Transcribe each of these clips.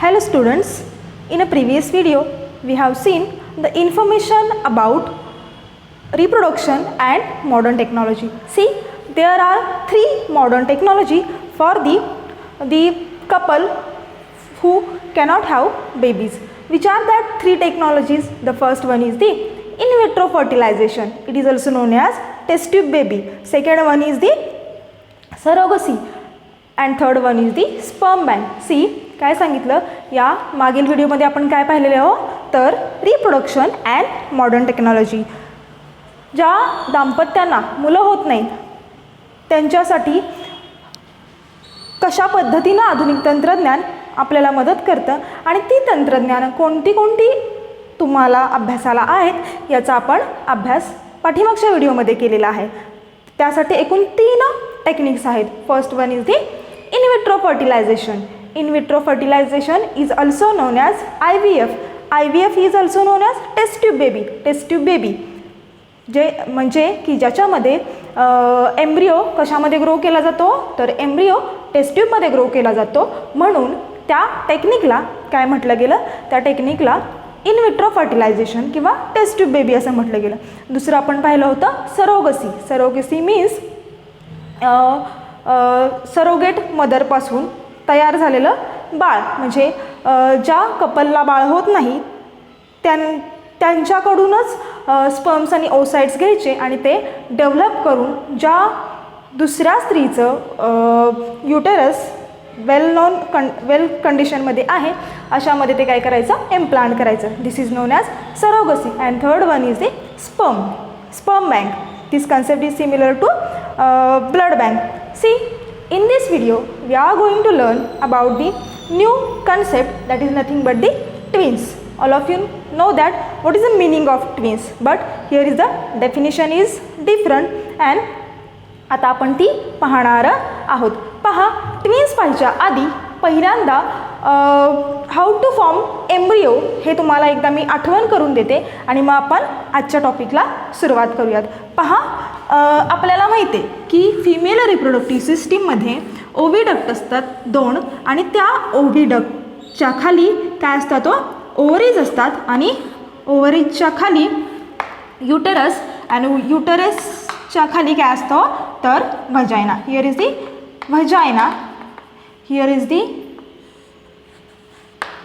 Hello students, in a previous video we have seen the information about reproduction and modern technology. See, there are three modern technology for the couple who cannot have babies. Which are that three technologies? The first one is the in vitro fertilization. It is also known as test tube baby. Second one is the surrogacy and third one is the sperm bank. See, काय सांगितलं या मागील व्हिडिओमध्ये आपण काय पाहिलेले आहोत तर रिप्रोडक्शन अँड मॉडर्न टेक्नॉलॉजी. ज्या दाम्पत्यांना मुलं होत नाहीत त्यांच्यासाठी कशा पद्धतीनं आधुनिक तंत्रज्ञान आपल्याला मदत करतं आणि ती तंत्रज्ञान कोणती कोणती तुम्हाला अभ्यासाला आहेत याचा आपण अभ्यास पाठीमागच्या व्हिडिओमध्ये केलेला आहे. त्यासाठी एकूण 3 टेक्निक्स आहेत. First one is the in vitro fertilization. In vitro fertilization is also known as IVF. IVF is also known as test tube baby. Test tube baby जे म्हणजे की ज्याच्यामध्ये एम्ब्रिओ कशामध्ये ग्रो केला जातो तर एम्ब्रिओ टेस्ट ट्यूबमध्ये ग्रो केला जातो. म्हणून त्या टेक्निकला काय म्हटलं गेलं, त्या टेक्निकला इन विट्रो फर्टिलायझेशन किंवा टेस्ट ट्यूब बेबी असं म्हटलं गेलं. दुसरं आपण पाहिलं होतं सरोगसी. सरोगसी मीन्स सरोगेट मदरपासून तयार झालेलं बाळ, म्हणजे ज्या कपलला बाळ होत नाही त्यांच्याकडूनच स्पर्म्स आणि ओसाइट्स घ्यायचे आणि ते डेव्हलप करून ज्या दुसऱ्या स्त्रीचं युटेरस वेल कंडिशनमध्ये आहे अशामध्ये ते काय करायचं, इम्प्लांट करायचं. This is known as surrogacy. And third one is the sperm bank. This concept is similar to blood bank. See, in this video we are going to learn about the new concept that is nothing but the twins. All of you know that what is the meaning of twins, but here is the definition is different and आता आपण ती पाहणार आहोत. पहा, twins पाहायच्या आधी पहिल्यांदा how to form embryo हे तुम्हाला एकदा मी आठवण करून देते आणि मग आपण आजच्या टॉपिकला सुरुवात करूयात. पहा, आपल्याला माहिती आहे की फिमेल रिप्रोडक्टिव्ह सिस्टीममध्ये ओव्हिडक्ट असतात 2 आणि त्या ओव्हिडक्टच्या खाली काय असतात, ओव्हरीज असतात आणि ओव्हरीजच्या खाली युटेरस आणि युटेरसच्या खाली काय असतं तर vagina. Here is the vagina, here is the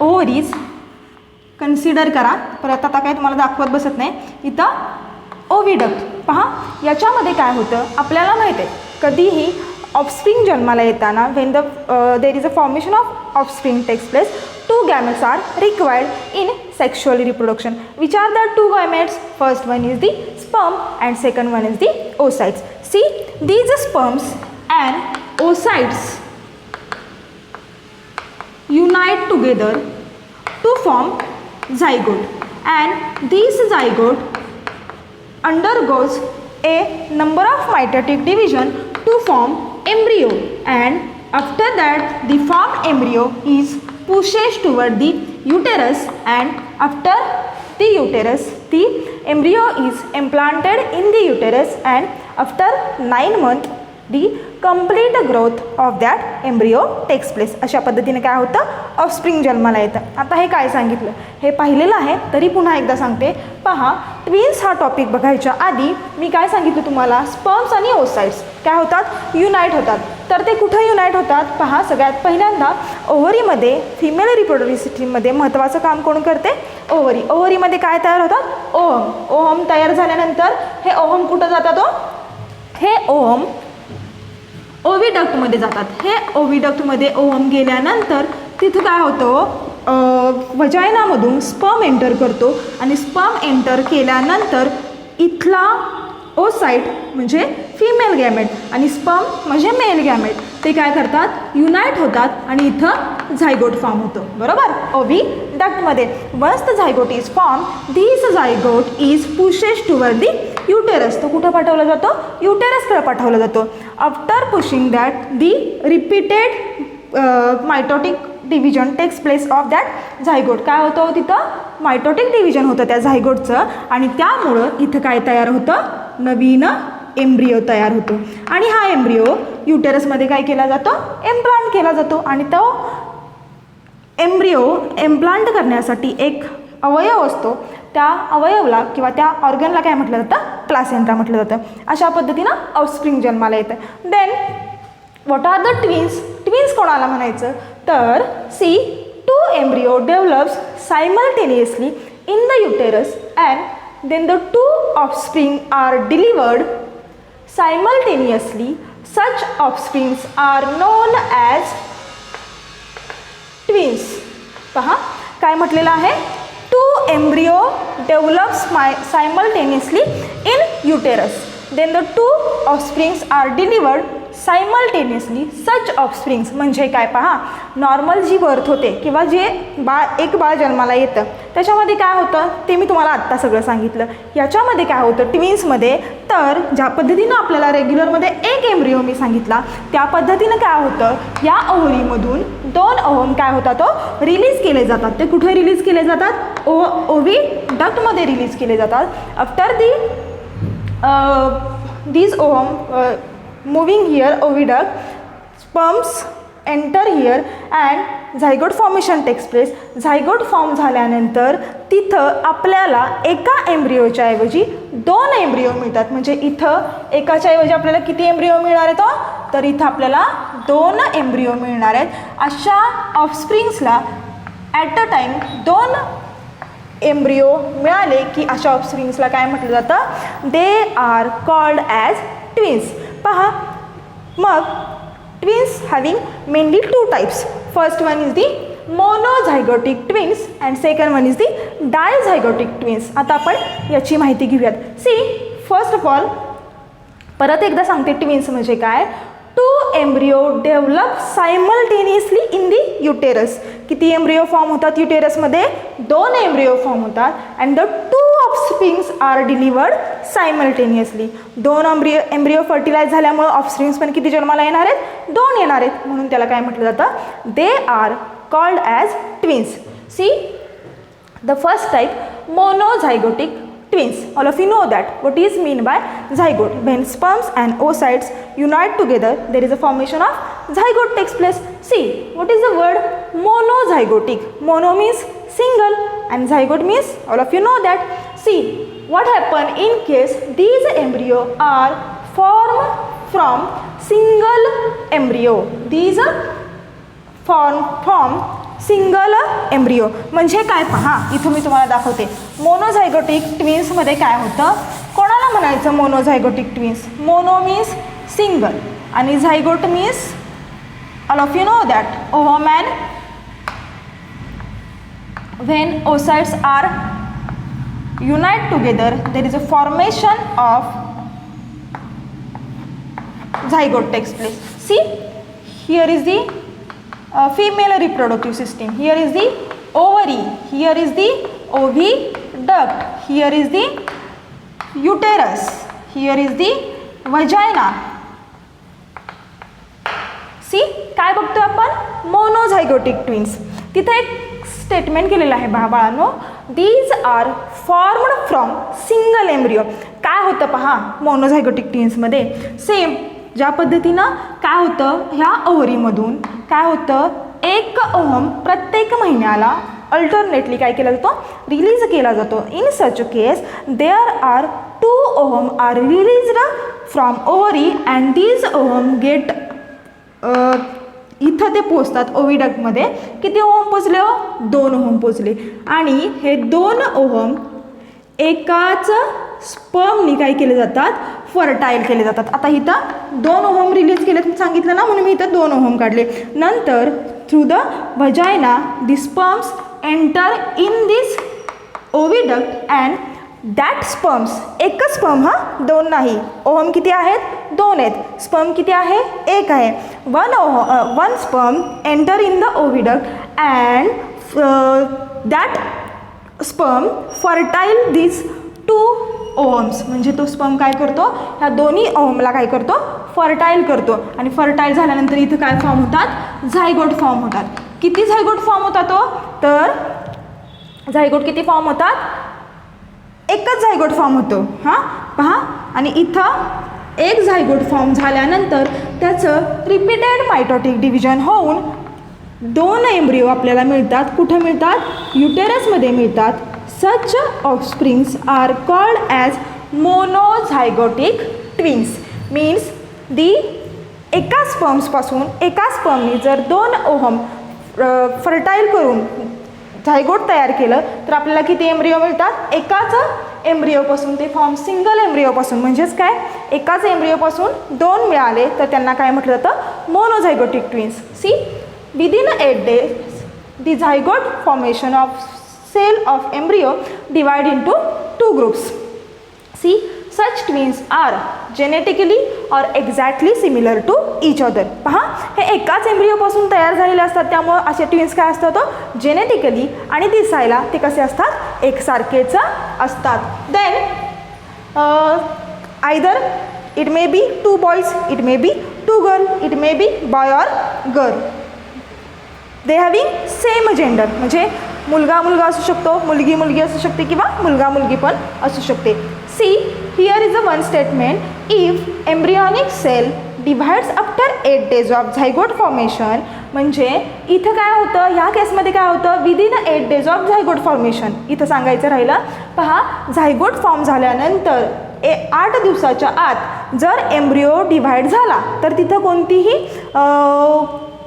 ovaries. Consider करा, परत आता काय तुम्हाला दाखवत बसत नाही. इथं ओव्हिडक्ट. पहा, याच्यामध्ये काय होतं आपल्याला माहीत आहे कधीही ऑफस्प्रिंग जन्माला येताना when there is a formation of offspring takes place, 2 gametes are required in sexual reproduction. Which are the 2 gametes? First one is the sperm and second one is the oocytes. See, these sperms and oocytes unite together to form zygote and this zygote undergoes a number of mitotic division to form embryo, and after that the formed embryo is pushed toward the uterus, and after the uterus the embryo is implanted in the uterus, and after 9 months the complete growth of that embryo takes place. अशा पद्धतीने काय होतं, offspring जन्माला येतं. आता हे काय सांगितलं हे पाहिलेलं आहे तरी पुन्हा एकदा सांगते. पहा, ट्विन्स हा टॉपिक बघायच्या आधी मी काय सांगितलं तुम्हाला, स्पर्म्स आणि ओसाइट्स काय होतात, युनाईट होतात. तर ते कुठं युनाईट होतात? पहा, सगळ्यात पहिल्यांदा ओव्हरीमध्ये फिमेल रिप्रोडक्टिव्ह सिस्टीममध्ये महत्त्वाचं काम कोण करते, ओव्हरी. ओव्हरीमध्ये काय तयार होतात, ओव्हम. ओव्हम तयार झाल्यानंतर हे ओव्हम कुठं जातात, हे ओव्हम ओव्हिडक्टमध्ये जातात. हे ओव्हिडक्टमध्ये ओव्हम गेल्यानंतर तिथं काय होतं, व्हजायनामधून स्पर्म एंटर करतो आणि स्पर्म एंटर केल्यानंतर इथला ओसाइट म्हणजे फिमेल गॅमेट आणि स्पर्म म्हणजे मेल गॅमेट ते काय करतात, युनाईट होतात आणि इथं झायगोट फॉर्म होतं. बरोबर, ओव्हिडक्टमध्ये. Once the zygote is form, this zygote is pushes toward the uterus. तो कुठं पाठवला जातो, युटेरसकडे पाठवला जातो. After pushing that the repeated mitotic division takes place of that zygote. काय होतं तिथं, मायटोटिक डिव्हिजन होतं त्या झायगोटचं आणि त्यामुळं इथं काय तयार होतं, नवीन एम्ब्रिओ तयार होतो. आणि हा एम्ब्रिओ युटेरसमध्ये काय केला जातो, इम्प्लांट केला जातो आणि तो एम्ब्रिओ इम्प्लांट करण्यासाठी एक अवयव असतो, त्या अवयवला किंवा त्या ऑर्गनला काय म्हटलं जातं, प्लासेंटा म्हटलं जातं. अशा पद्धतीनं ऑफस्प्रिंग जन्माला येतं. Then what are the twins, twins कोणाला म्हणायचं तर see two embryo develops simultaneously in the uterus and then the two offspring are delivered simultaneously. Such offsprings are known as twins. पहा काय म्हटलेलं आहे, two embryo develops simultaneously in uterus then the two offsprings are delivered simultaneously. Such offsprings म्हणजे काय, पहा normal जी birth होते किंवा जे एक बाळ जन्माला येतं त्याच्यामध्ये काय होतं ते मी तुम्हाला आत्ता सगळं सांगितलं. याच्यामध्ये काय होतं ट्विन्समध्ये, तर ज्या पद्धतीनं आपल्याला रेग्युलरमध्ये एक एम्ब्रिओ मी सांगितला त्या पद्धतीनं काय होतं, या ओव्हरीमधून 2 ओव्हम काय होतात तो रिलीज केले जातात. ते कुठे रिलीज केले जातात, ओव्हिडक्टमध्ये रिलीज केले जातात. After these ovum moving here oviduct, sperms enter here and zygote formation takes place. zygote form झाल्यानंतर तिथं आपल्याला एका एम्ब्रिओच्या ऐवजी 2 एम्ब्रिओ मिळतात. म्हणजे इथं एकाच्या ऐवजी आपल्याला किती एम्ब्रिओ मिळणार आहेत, तर इथं आपल्याला 2 एम्ब्रिओ मिळणार आहेत. अशा ऑफस्प्रिंग्सला ॲट अ टाईम 2 एम्ब्रिओ मिळाले की अशा ऑफस्प्रिंग्सला काय म्हटलं जातं, they are called as twins. पहा मग twins having mainly 2 types. First one is the monozygotic twins and second one is the dizygotic twins. आता आपण याची माहिती घेऊयात. सी फर्स्ट ऑफ ऑल परत एकदा सांगते, ट्विन्स म्हणजे काय, two embryo develop simultaneously in the uterus. किती एम्ब्रिओ फॉर्म होतात युटेरसमध्ये, 2 एम्ब्रिओ फॉर्म होतात and the 2 offsprings are delivered simultaneously. 2 embryo fertilize झाल्यामुळे ऑफस्प्रिंग्स पण किती जन्माला येणार आहेत, 2 येणार आहेत. म्हणून त्याला काय म्हटलं जातं, they are called as twins. See the first type monozygotic twins. All of you know that. What is mean by zygote? When sperms and oocytes unite together, there is a formation of zygote takes place. See, what is the word monozygotic? Mono means single and zygote means, all of you know that. See, what happen in case these embryo are formed from single embryo. These form single embryo. म्हणजे काय, पहा इथं मी तुम्हाला दाखवते. मोनोझायगोटिक ट्विन्समध्ये काय होतं, कोणाला म्हणायचं monozygotic twins, mono means single आणि zygote means, all of you know that, ovum and when oocytes are unite together there is a formation of zygote takes place. See here is the female reproductive system. Here is the ovary, here is the oviduct, here is the uterus, here is the vagina. See, काय बघतोय आपण, मोनोझायगोटिक twins. तिथे एक statement केलेलं आहे बाळांनो, these are formed from single embryo. काय होतं पहा मोनोझायगोटिक ट्विन्समध्ये, सेम ज्या पद्धतीनं काय होतं, ह्या ओव्हरीमधून काय होतं, 1 ओव्हम प्रत्येक महिन्याला अल्टरनेटली काय केला जातो, रिलीज केला जातो. In such case there are 2 ovum are released from ovary and these ovum get, इथं ते पोचतात ओव्हिडक्टमध्ये. किती ओव्हम पोचले, 2 ओव्हम पोचले आणि हे 2 ओव्हम एकाच स्पर्मनी काय केले जातात, फर्टाईल केले जातात. आता इथं 2 ओव्हम रिलीज केले सांगितलं ना, म्हणून मी इथं 2 ओव्हम काढले. नंतर through the vagina the sperms enter in this oviduct and that sperms, एकच स्पर्म, हा 2 नाही. ओव्हम किती आहेत, 2 आहेत. स्पर्म किती आहे, 1 आहे. 1 sperm enter in the oviduct and that sperm fertile this 2 ovums. म्हणजे तो स्पर्म काय करतो, ह्या दोन्ही ओव्हमला काय करतो, फर्टाईल करतो. आणि फर्टाईल झाल्यानंतर इथं काय फॉर्म होतात, झायगोट फॉर्म होतात. किती झायगोट फॉर्म होतात तो, तर झायगोट किती फॉर्म होतात, एकच झायगोट फॉर्म होतो. हां पहा, आणि इथं एक झायगोट फॉर्म झाल्यानंतर त्याचं रिपीटेड मायटोटिक डिव्हिजन होऊन 2 एम्ब्रिओ आपल्याला मिळतात. कुठं मिळतात? युटेरसमध्ये मिळतात. Such offsprings are called as monozygotic twins. Means एका स्पर्मनी जर 2 ओहम फर्टाईल करून झायगोट तयार केलं तर आपल्याला किती एम्ब्रिओ मिळतात? एकाच एम्ब्रिओपासून ते फॉर्म सिंगल एम्ब्रिओपासून, म्हणजेच काय, एकाच एम्ब्रिओपासून 2 मिळाले तर त्यांना काय म्हटलं जातं? Monozygotic twins. See, within 8 days the zygote formation of cell of embryo divide into 2 groups. See, such twins are genetically or exactly similar to each other. पहा, हे एकाच एम्ब्रिओपासून तयार झालेले असतात, त्यामुळे असे ट्विन्स काय असतात? जेनेटिकली आणि दिसायला ते कसे असतात? एकसारखेच असतात. Then either it may be 2 boys, it may be 2 girl, it may be boy or girl. They having same gender, म्हणजे मुलगा मुलगा असू शकतो, मुलगी मुलगी असू शकते किंवा मुलगा मुलगी पण असू शकते. See, here is a one statement. If embryonic cell divides after 8 days of zygote formation, म्हणजे इथं काय होतं? ह्या केसमध्ये काय होतं? Within 8 days of zygote formation. इथं सांगायचं राहिलं, पहा, झायगोट फॉर्म झाल्यानंतर 8 दिवसाच्या आत जर एम्ब्रिओ डिव्हाइड झाला तर तिथं कोणतीही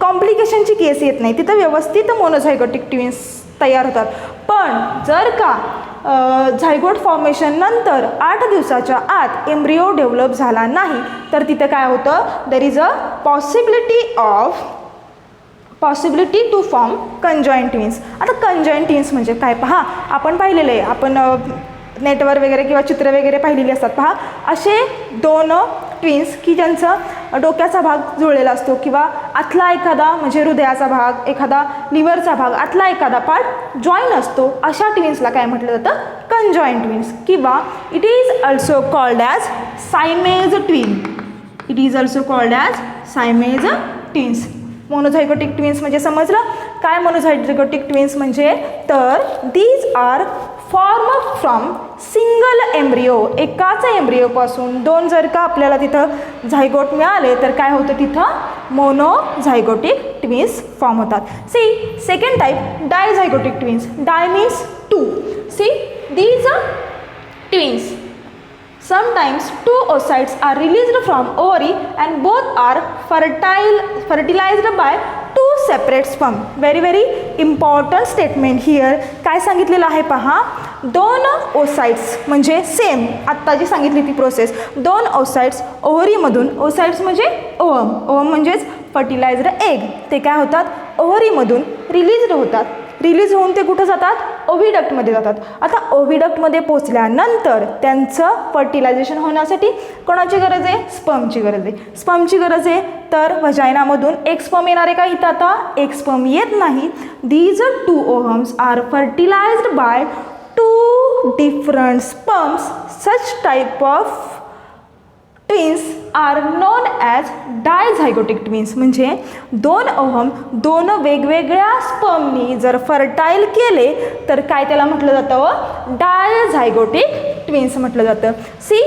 कॉम्प्लिकेशनची केस येत नाही, तिथं व्यवस्थित मोनोझायगोटिक ट्विन्स तयार होतात. पण जर का झायगोट फॉर्मेशन नंतर 8 दिवसाच्या आत एम्ब्रिओ डेव्हलप झाला नाही तर तिथं काय होतं? There is a possibility to form conjoint twins. आता कंजॉईंट ट्विन्स म्हणजे काय? पहा, आपण पाहिलेलं आहे, आपण नेटवर वगैरे किंवा चित्र वगैरे पाहिलेली असतात. पहा, असे 2 ट्विन्स की ज्यांचा डोक्याचा भाग जुळलेला असतो किंवा आतला एखादा म्हणजे हृदयाचा भाग, एखादा लिव्हरचा भाग, आतला एखादा पार्ट जॉईन असतो, अशा ट्विन्सला काय म्हटलं जातं? Conjoint twins. किंवा it is also called as Siamese twin. It is also called as Siamese twins. Monozygotic twins म्हणजे समजलं काय? मोनोझायगोटिक ट्विन्स म्हणजे तर these are form from single embryo. एकाच एम्ब्रिओपासून 2 जर का आपल्याला तिथं झायगोट मिळाले तर काय होतं? तिथं मोनोझायगोटिक ट्विन्स फॉर्म होतात. See, second type dizygotic twins. Di means 2. See, these twins, sometimes 2 oocytes are released from ovary and both are fertilized by 2 separate sperm. very important statement here. काय सांगितलेलं आहे पहा, 2 oocytes म्हणजे same आत्ता जी सांगितली ती process. 2 oocytes ओव्हरीमधून, oocytes म्हणजे ovum म्हणजेच फर्टिलायझ्ड एग, ते काय होतात? ओव्हरीमधून रिलीज होतात. रिलीज होऊन ते कुठं जातात? ओव्हिडक्टमध्ये जातात. आता ओव्हिडक्टमध्ये पोचल्यानंतर त्यांचं फर्टिलायझेशन होण्यासाठी कोणाची गरज आहे? स्पर्मची गरज आहे. स्पर्मची गरज आहे तर व्हजायनामधून एक स्पर्म येणार आहे का? इथं आता एक स्पर्म येत नाही. These 2 ovums are fertilized by 2 different sperms. Such type of twins are known as dizygotic twins. म्हणजे 2 ओहम 2 वेगवेगळ्या स्पर्मनी जर फर्टाईल केले तर काय त्याला म्हटलं जातं? डायझायगोटिक ट्विन्स म्हटलं जातं. सी,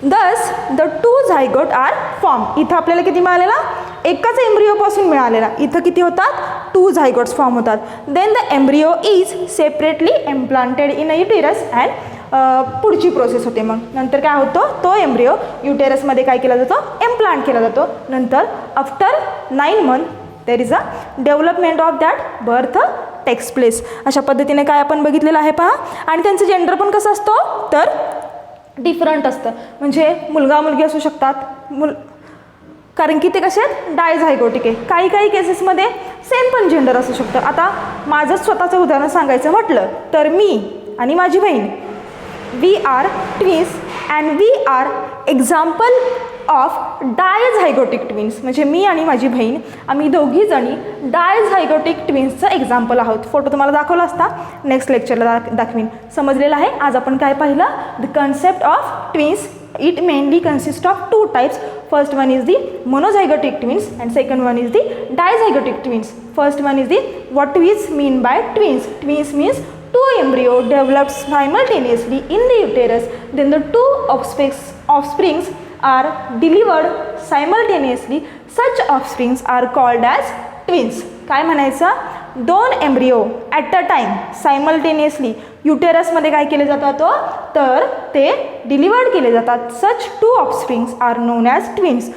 दस द 2 झायगोट आर फॉर्म. इथं आपल्याला किती मिळालेला? एकाच एम्ब्रिओपासून मिळालेला. इथं किती होतात? 2 झायगोट्स फॉर्म होतात. Then the embryo is separately implanted in a uterus and पुढची प्रोसेस होते. मग नंतर काय होतं? तो एम्ब्रिओ युटेरसमध्ये काय केला जातो? इम्प्लांट केला जातो. नंतर after 9 months there is a development of that birth takes place. अशा पद्धतीने काय आपण बघितलेलं आहे पहा. आणि त्यांचं जेंडर पण कसं असतं? तर डिफरंट असतं. म्हणजे मुलगा मुलगी असू शकतात, कारण की ते कसे आहेत? डायझायगोटिक आहे. काही केसेसमध्ये सेम पण जेंडर असू शकतं. आता माझंच स्वतःचं उदाहरण सांगायचं म्हटलं तर मी आणि माझी बहीण, we are twins and we are example of dizygotic twins. म्हणजे मी आणि माझी बहीण आम्ही दोघीजणी डायझायगोटिक ट्विन्सचं एक्झाम्पल आहोत. फोटो तुम्हाला दाखवला असता, नेक्स्ट लेक्चरला दाखवीन. समजलेलं आहे. आज आपण काय पाहिलं? The concept of twins. It mainly consists of 2 types. First one is the monozygotic twins and second one is the dizygotic twins. First one is the what we mean by twins. Twins means 2 embryo developed simultaneously in the uterus. Then the 2 offsprings are delivered simultaneously. Such offsprings are called as twins. काय म्हणायचं, 2 embryo at a time simultaneously युटेरसमध्ये काय केले जातात तर ते delivered केले जातात. सच 2 offsprings are known as twins.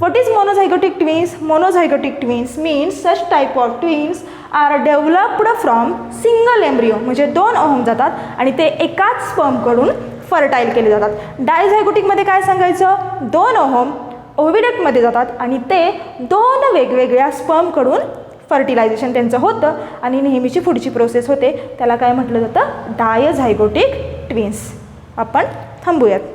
What is monozygotic twins? Monozygotic twins means such type of twins are developed from single embryo. म्हणजे 2 ओव्हम जातात आणि ते एकाच स्पर्मकडून फर्टाईल केले जातात. डायझायगोटिकमध्ये काय सांगायचं, 2 ओव्हम ओव्हिडक्टमध्ये जातात आणि ते 2 वेगवेगळ्या स्पर्मकडून फर्टिलायझेशन त्यांचं होतं आणि नेहमीची पुढची प्रोसेस होते. त्याला काय म्हटलं जातं, डायझायगोटिक ट्विन्स. आपण थांबूयात.